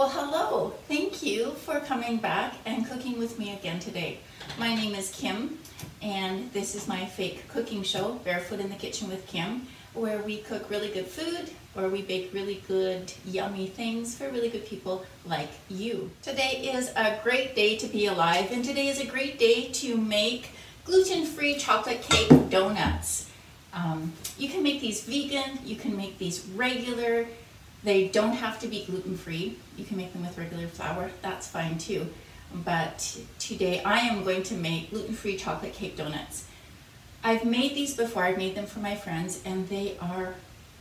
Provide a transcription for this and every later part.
Well, hello. Thank you for coming back and cooking with me again today. My name is Kim, and this is my fake cooking show, Barefoot in the Kitchen with Kim, where we cook really good food, or we bake really good, yummy things for really good people like you. Today is a great day to be alive, and today is a great day to make gluten-free chocolate cake donuts. You can make these vegan, you can make these regular. They don't have to be gluten-free. You can make them with regular flour, that's fine too. But today I am going to make gluten-free chocolate cake donuts. I've made these before, I've made them for my friends, and they are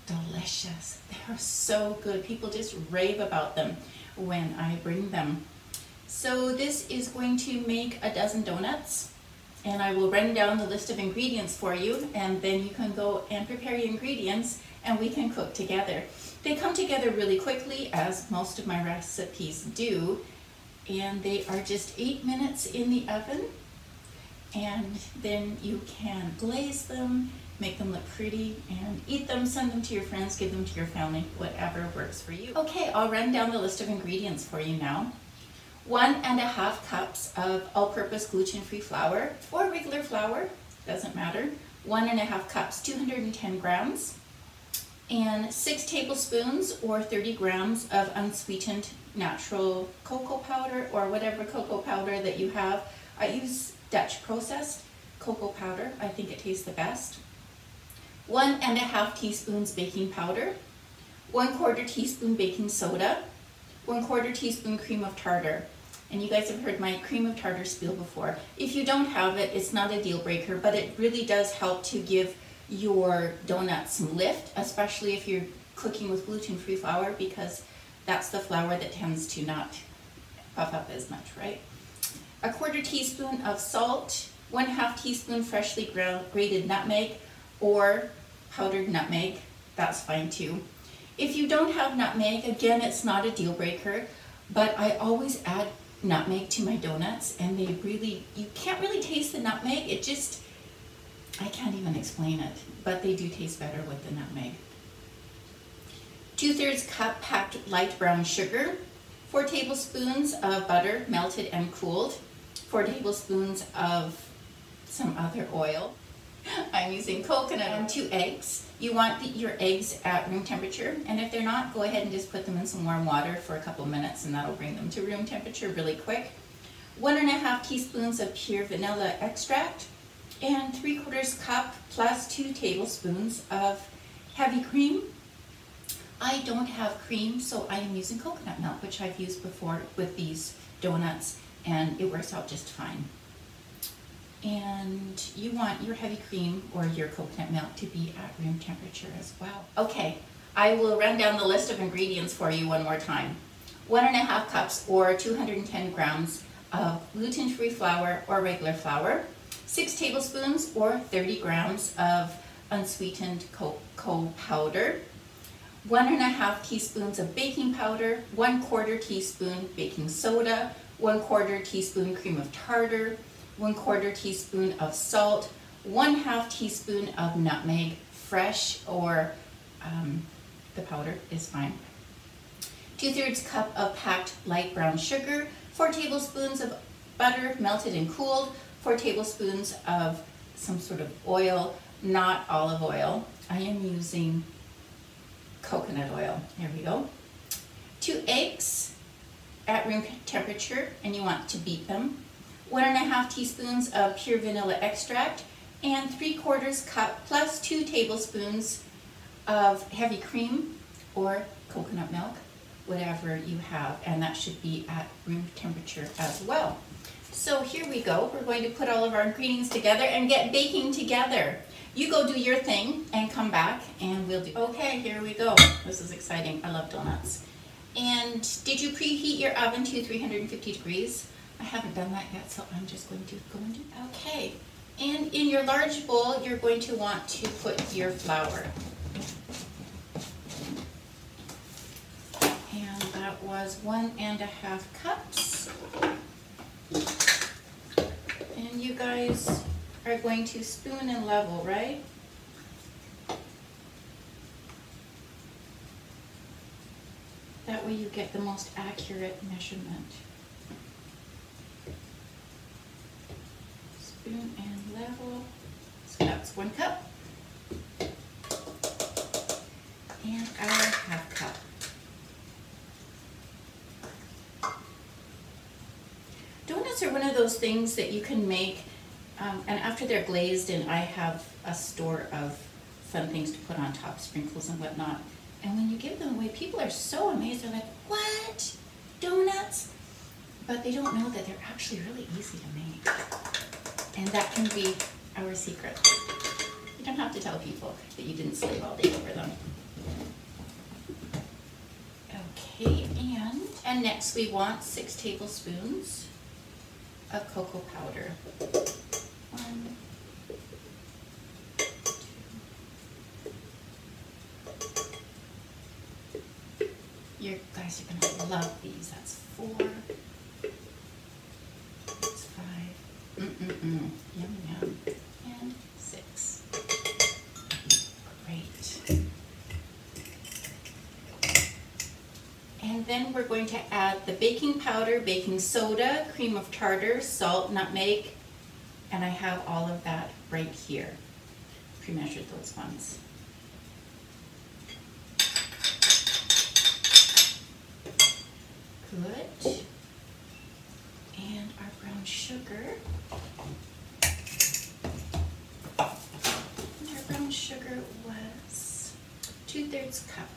delicious. They are so good. People just rave about them when I bring them. So this is going to make a dozen donuts, and I will run down the list of ingredients for you, and then you can go and prepare your ingredients and we can cook together. They come together really quickly, as most of my recipes do, and they are just 8 minutes in the oven, and then you can glaze them, make them look pretty, and eat them, send them to your friends, give them to your family, whatever works for you. Okay, I'll run down the list of ingredients for you now. 1½ cups of all-purpose gluten-free flour, or regular flour, doesn't matter. 1½ cups, 210 grams. And 6 tablespoons or 30 grams of unsweetened natural cocoa powder, or whatever cocoa powder that you have. I use Dutch processed cocoa powder. I think it tastes the best. 1½ teaspoons baking powder, 1/4 teaspoon baking soda, 1/4 teaspoon cream of tartar. And you guys have heard my cream of tartar spiel before. If you don't have it, it's not a deal breaker, but it really does help to give your donuts some lift, especially if you're cooking with gluten-free flour, because that's the flour that tends to not puff up as much, right? 1/4 teaspoon of salt, 1/2 teaspoon freshly grated nutmeg or powdered nutmeg, that's fine too. If you don't have nutmeg, again, it's not a deal breaker, but I always add nutmeg to my donuts, and they really, you can't really taste the nutmeg, it just, I can't even explain it, but they do taste better with the nutmeg. 2/3 cup packed light brown sugar, 4 tablespoons of butter melted and cooled, 4 tablespoons of some other oil. I'm using coconut, and 2 eggs. You want your eggs at room temperature, and if they're not, go ahead and just put them in some warm water for a couple minutes, and that'll bring them to room temperature really quick. 1½ teaspoons of pure vanilla extract, and 3/4 cup plus 2 tablespoons of heavy cream. I don't have cream, so I am using coconut milk, which I've used before with these donuts, and it works out just fine. And you want your heavy cream or your coconut milk to be at room temperature as well. Okay, I will run down the list of ingredients for you one more time. 1½ cups or 210 grams of gluten-free flour or regular flour, 6 tablespoons or 30 grams of unsweetened cocoa powder, 1½ teaspoons of baking powder, 1/4 teaspoon baking soda, 1/4 teaspoon cream of tartar, 1/4 teaspoon of salt, 1/2 teaspoon of nutmeg, fresh or the powder is fine. 2/3 cup of packed light brown sugar, 4 tablespoons of butter melted and cooled, 4 tablespoons of some sort of oil, not olive oil. I am using coconut oil. There we go. 2 eggs at room temperature, and you want to beat them. 1½ teaspoons of pure vanilla extract, and 3/4 cup plus 2 tablespoons of heavy cream or coconut milk, whatever you have, and that should be at room temperature as well. So here we go. We're going to put all of our ingredients together and get baking together. You go do your thing and come back and we'll do. Okay, here we go. This is exciting. I love donuts. And did you preheat your oven to 350 degrees? I haven't done that yet, so I'm just going to go and do that. Okay, and in your large bowl, you're going to want to put your flour. And that was 1½ cups. And you guys are going to spoon and level, right? That way way you get the most accurate measurement. Spoon and level. So that's 1 cup. And our half cup. Donuts are one of those things that you can make, and after they're glazed, and I have a store of fun things to put on top, sprinkles and whatnot. And when you give them away, people are so amazed. They're like, what? Donuts? But they don't know that they're actually really easy to make. And that can be our secret. You don't have to tell people that you didn't slave all day over them. Okay, and next we want 6 tablespoons of cocoa powder. 1, 2. You guys are gonna love these. That's 4. That's 5. Yum yum. And 6. Great. And then we're going to add the baking powder, baking soda, cream of tartar, salt, nutmeg, and I have all of that right here. Pre-measured those ones. Good. And our brown sugar. And our brown sugar was 2/3 cup.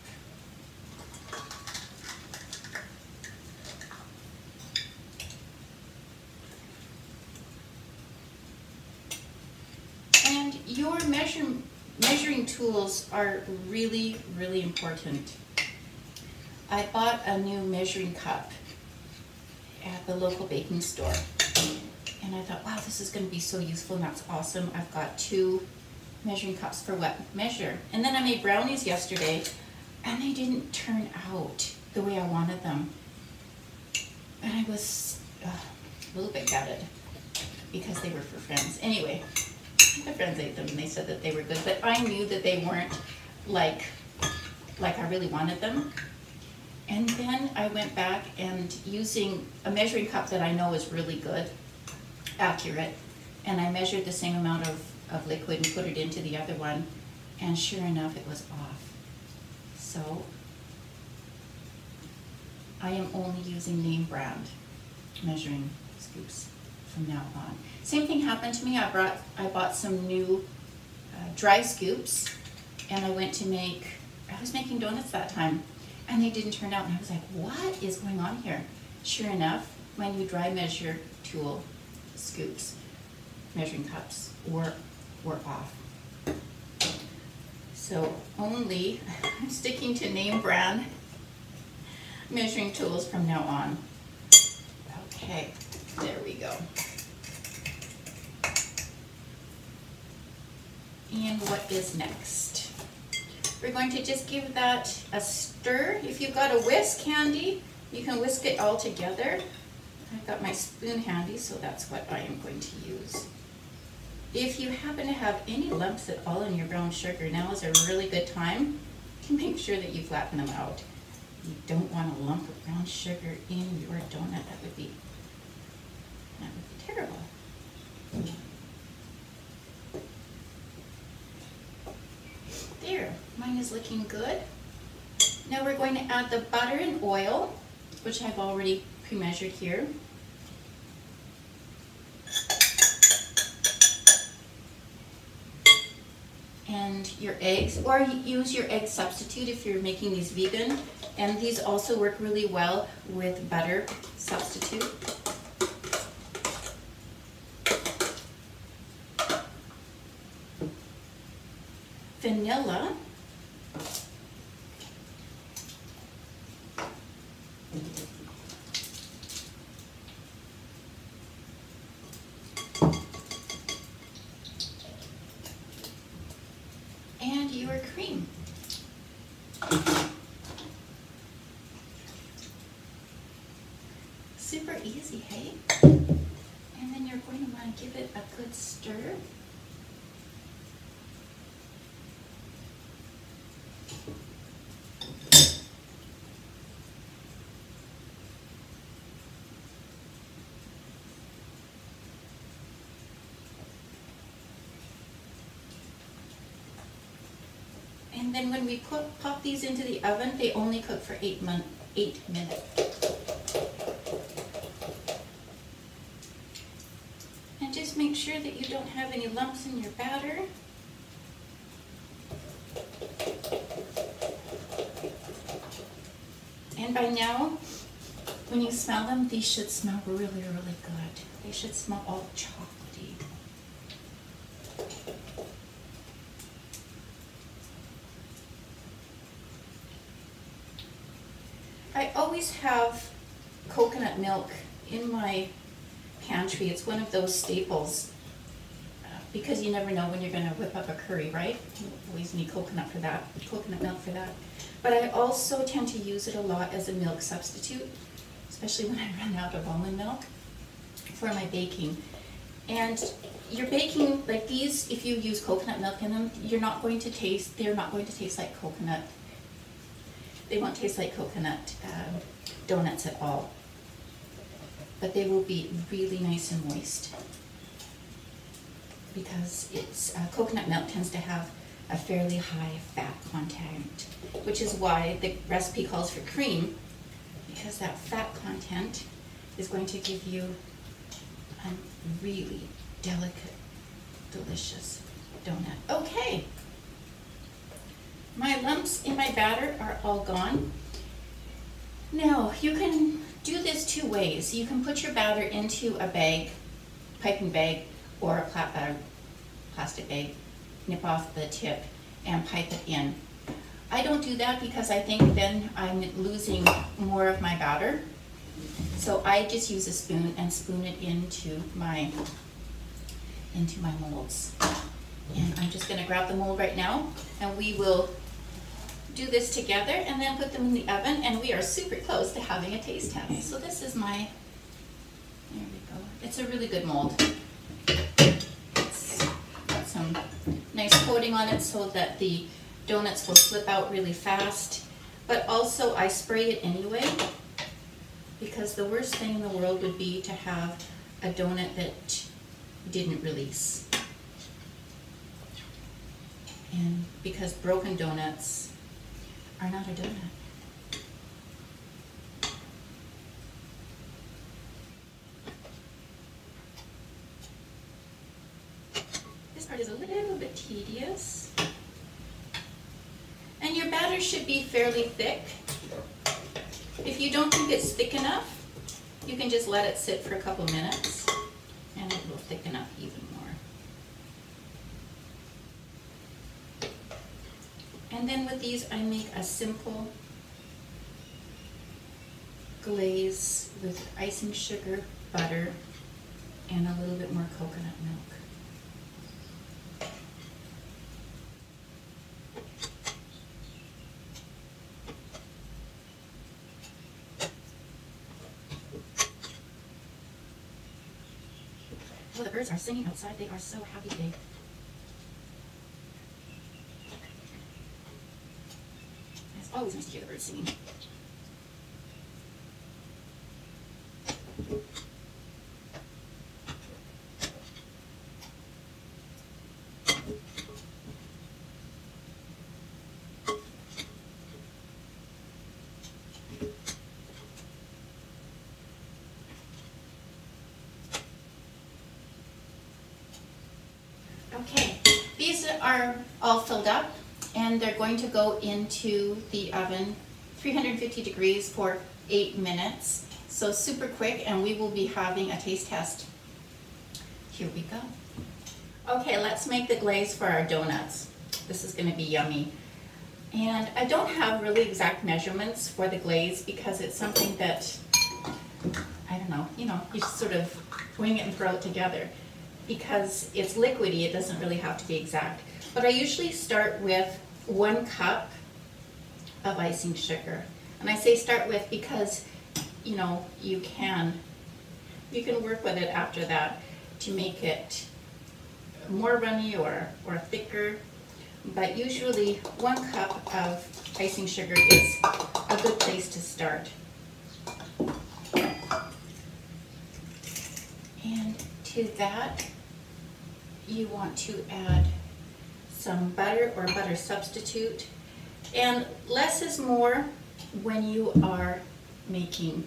And your measuring tools are really, really important. I bought a new measuring cup at the local baking store. And I thought, wow, this is going to be so useful, and that's awesome. I've got 2 measuring cups for what measure. And then I made brownies yesterday, and they didn't turn out the way I wanted them. And I was a little bit gutted because they were for friends. Anyway, my friends ate them and they said that they were good, but I knew that they weren't like I really wanted them. And then I went back and using a measuring cup that I know is really good, accurate, and I measured the same amount of liquid and put it into the other one, and sure enough it was off. So I am only using name brand measuring scoops from now on. Same thing happened to me. I bought some new dry scoops, and I was making donuts that time, and they didn't turn out, and I was like, what is going on here? Sure enough, my new dry measure tool scoops, measuring cups, were off. So only I'm sticking to name brand measuring tools from now on. Okay, there we go. And what is next? We're going to just give that a stir. If you've got a whisk handy, you can whisk it all together. I've got my spoon handy, so that's what I am going to use. If you happen to have any lumps at all in your brown sugar, now is a really good time to make sure that you flatten them out. You don't want a lump of brown sugar in your donut. That would be terrible. There, mine is looking good. Now we're going to add the butter and oil, which I've already pre-measured here. And your eggs, or use your egg substitute if you're making these vegan. And these also work really well with butter substitute. Vanilla. And your cream. Super easy, hey? And then you're going to want to give it a good stir. And then when we pop these into the oven, they only cook for 8 minutes. And just make sure that you don't have any lumps in your batter. And by now, when you smell them, these should smell really, really good. They should smell all chocolatey. I always have coconut milk in my pantry. It's one of those staples because you never know when you're going to whip up a curry, right? You always need coconut for that, coconut milk for that. But I also tend to use it a lot as a milk substitute, especially when I run out of almond milk for my baking. And your baking, like these, if you use coconut milk in them, they're not going to taste like coconut. They won't taste like coconut donuts at all. But they will be really nice and moist because coconut milk tends to have a fairly high fat content, which is why the recipe calls for cream, because that fat content is going to give you a really delicate, delicious donut. Okay, my lumps in my batter are all gone. Now, you can do this two ways. You can put your batter into a bag, piping bag, or a plastic bag, nip off the tip, and pipe it in. I don't do that because I think then I'm losing more of my batter. So I just use a spoon and spoon it into my molds. And I'm just going to grab the mold right now, and we will do this together and then put them in the oven, and we are super close to having a taste test. So this is my, there we go. It's a really good mold. It's got some nice coating on it so that the donuts will slip out really fast. But also I spray it anyway, because the worst thing in the world would be to have a donut that didn't release. And because broken donuts are not a donut. This part is a little bit tedious. And your batter should be fairly thick. If you don't think it's thick enough, you can just let it sit for a couple minutes and it will thicken up even more. And then with these, I make a simple glaze with icing sugar, butter, and a little bit more coconut milk. Well, the birds are singing outside. They are so happy today. It's always nice to hear the birds singing. Okay, these are all filled up and they're going to go into the oven 350 degrees for 8 minutes. So super quick, and we will be having a taste test. Here we go. Okay, let's make the glaze for our donuts. This is going to be yummy. And I don't have really exact measurements for the glaze because it's something that, I don't know, you just sort of wing it and throw it together. Because it's liquidy, it doesn't really have to be exact. But I usually start with 1 cup of icing sugar. And I say start with because, you can work with it after that to make it more runny or thicker. But usually 1 cup of icing sugar is a good place to start. And to that, you want to add some butter or butter substitute. And less is more when you are making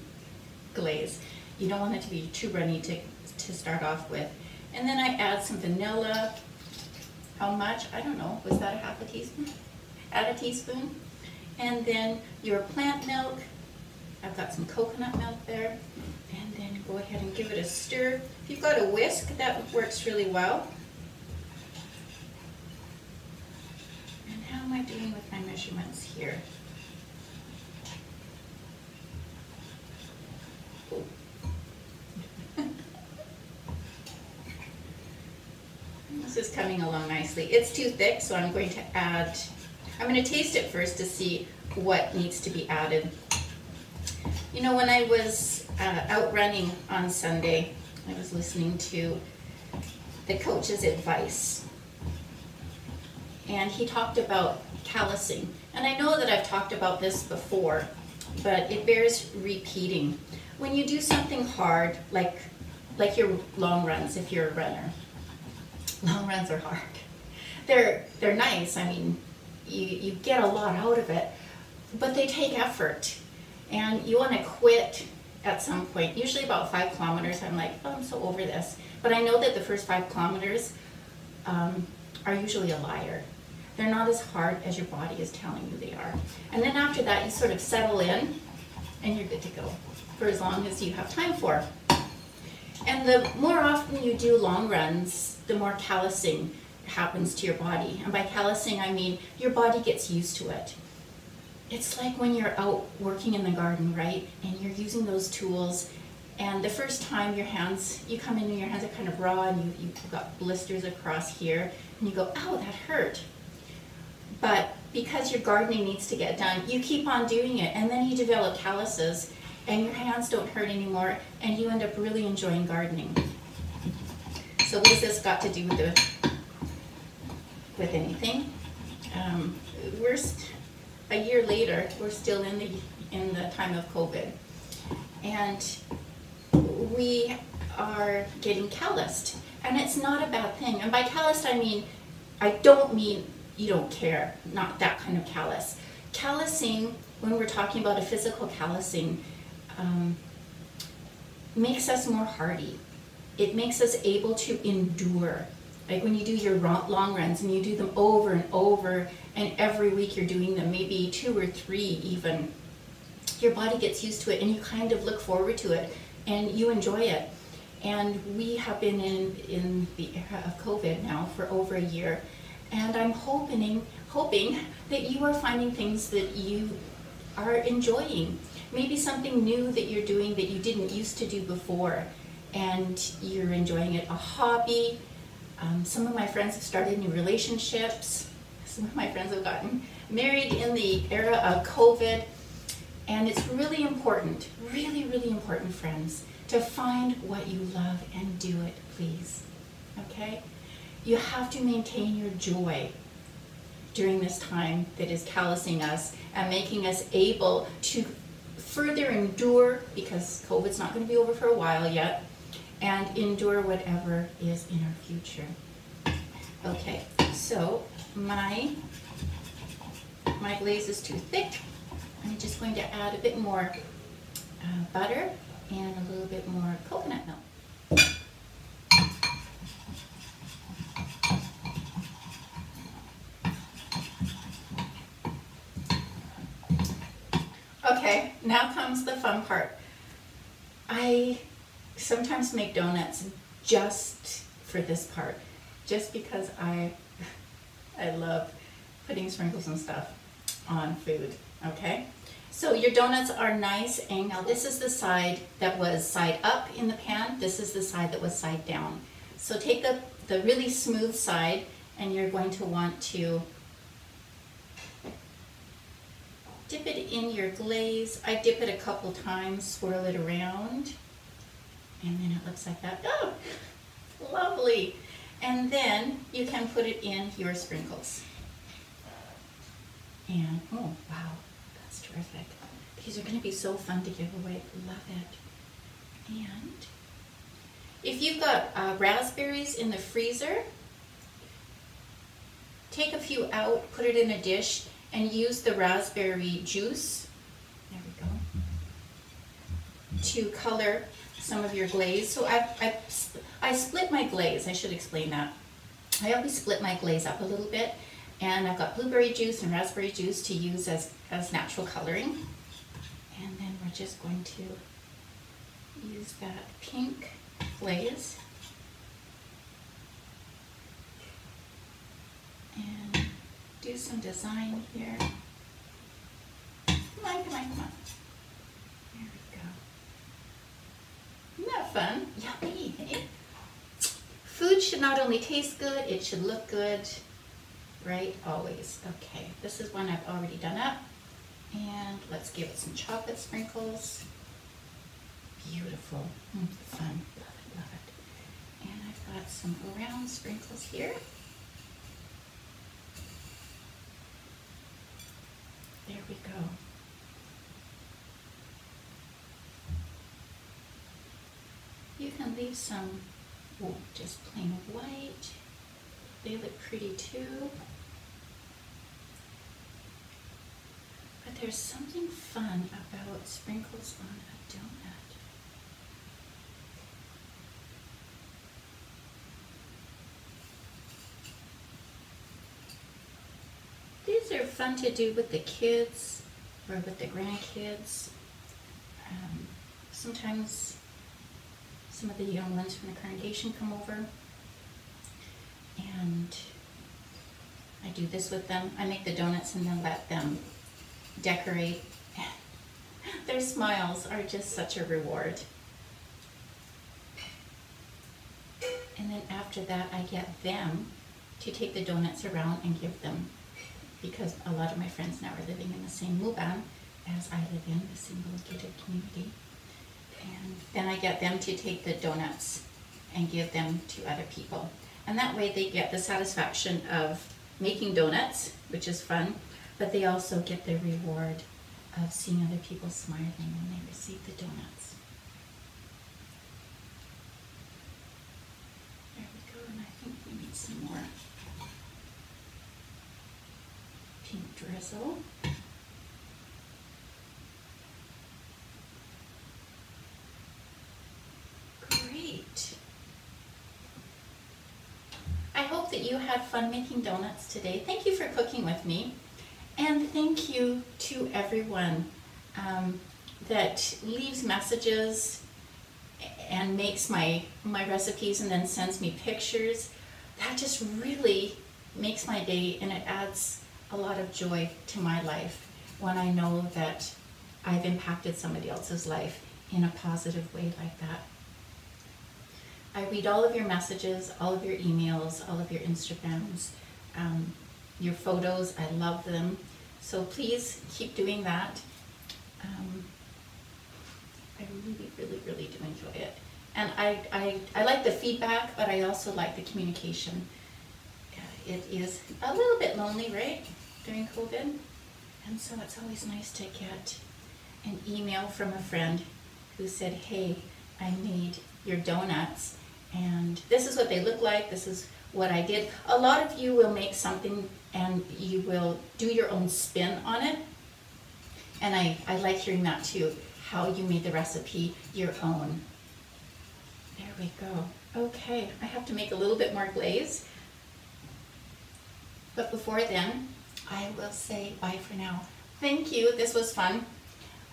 glaze. You don't want it to be too runny to start off with. And then I add some vanilla. How much? I don't know. Was that a half a teaspoon? Add a teaspoon. And then your plant milk. I've got some coconut milk there. And then go ahead and give it a stir. If you've got a whisk, that works really well. And how am I doing with my measurements here? This is coming along nicely. It's too thick, so I'm going to taste it first to see what needs to be added. You know, when I was out running on Sunday, I was listening to the coach's advice. And he talked about callousing. And I know that I've talked about this before, but it bears repeating. When you do something hard, like your long runs, if you're a runner, long runs are hard. They're nice. I mean, you get a lot out of it, but they take effort. And you want to quit at some point. Usually about 5 kilometers, I'm like, oh, I'm so over this. But I know that the first 5 kilometers are usually a liar. They're not as hard as your body is telling you they are. And then after that, you sort of settle in, and you're good to go for as long as you have time for. And the more often you do long runs, the more callousing happens to your body. And by callousing, I mean your body gets used to it. It's like when you're out working in the garden, right? And you're using those tools, and the first time you come in and your hands are kind of raw, and you've got blisters across here, and you go, ow, that hurt. But because your gardening needs to get done, you keep on doing it, and then you develop calluses, and your hands don't hurt anymore, and you end up really enjoying gardening. So what has this got to do with anything? A year later, we're still in the time of COVID, and we are getting calloused, and it's not a bad thing. And by calloused, I don't mean you don't care, not that kind of callous. Callousing, when we're talking about a physical callousing, makes us more hardy. It makes us able to endure. Like when you do your long runs and you do them over and over, and every week you're doing them, maybe 2 or 3 even, your body gets used to it, and you kind of look forward to it, and you enjoy it. And we have been in the era of COVID now for over a year, and I'm hoping that you are finding things that you are enjoying. Maybe something new that you're doing that you didn't used to do before, and you're enjoying it. A hobby. Some of my friends have started new relationships. Some of my friends have gotten married in the era of COVID. And it's really important, really, really important, friends, to find what you love and do it, please. Okay? You have to maintain your joy during this time that is callousing us and making us able to further endure, because COVID's not going to be over for a while yet, and endure whatever is in our future. Okay, so my glaze is too thick. I'm just going to add a bit more butter and a little bit more coconut milk. Okay, now comes the fun part. I sometimes make donuts just for this part, just because I love putting sprinkles and stuff on food, okay? So your donuts are nice, and now this is the side that was side up in the pan, this is the side that was side down. So take the really smooth side, and you're going to want to dip it in your glaze. I dip it a couple times, swirl it around, and then it looks like that. Oh, lovely. And then you can put it in your sprinkles. And, oh, wow, that's terrific. These are going to be so fun to give away. Love it. And if you've got raspberries in the freezer, take a few out, put it in a dish, and use the raspberry juice, there we go, to color some of your glaze. So I split my glaze, I should explain that. I always split my glaze up a little bit, and I've got blueberry juice and raspberry juice to use as natural coloring. And then we're just going to use that pink glaze and do some design here. Come on, come on, come on. There we go. Isn't that fun? Yummy, eh? Food should not only taste good, it should look good, right? Always. Okay, this is one I've already done up. And let's give it some chocolate sprinkles. Beautiful. Fun. Love it, love it. And I've got some round sprinkles here. There we go. You can leave some just plain white. They look pretty too. But there's something fun about sprinkles on a donut. These are fun to do with the kids or with the grandkids. Sometimes some of the young ones from the congregation come over, and I do this with them. I make the donuts and then let them decorate. Their smiles are just such a reward. And then after that, I get them to take the donuts around and give them, because a lot of my friends now are living in the same Muban as I live in, the single gated community. And then I get them to take the donuts and give them to other people. And that way they get the satisfaction of making donuts, which is fun, but they also get the reward of seeing other people smiling when they receive the donuts. There we go, and I think we need some more pink drizzle. Great. I hope that you had fun making donuts today. Thank you for cooking with me. And thank you to everyone that leaves messages and makes my recipes and then sends me pictures. That just really makes my day, and it adds a lot of joy to my life when I know that I've impacted somebody else's life in a positive way like that. I read all of your messages, all of your emails, all of your Instagrams, your photos. I love them. So please keep doing that. I really do enjoy it. And I like the feedback, but I also like the communication. It is a little bit lonely, right, during COVID? And so it's always nice to get an email from a friend who said, hey, I made your donuts, and this is what they look like, this is what I did. A lot of you will make something and you will do your own spin on it. And I like hearing that too, how you made the recipe your own. There we go. Okay, I have to make a little bit more glaze. But before then, I will say bye for now. Thank you, this was fun.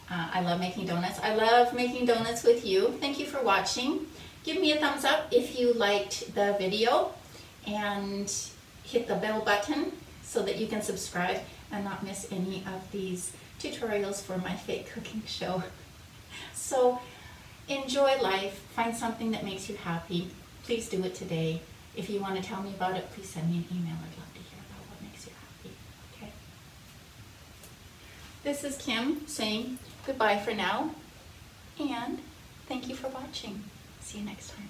I love making donuts. I love making donuts with you. Thank you for watching. Give me a thumbs up if you liked the video, and hit the bell button so that you can subscribe and not miss any of these tutorials for my fake cooking show. So enjoy life, find something that makes you happy. Please do it today. If you want to tell me about it, please send me an email. I'd love to hear about what makes you happy. Okay. This is Kim saying goodbye for now, and thank you for watching. See you next time.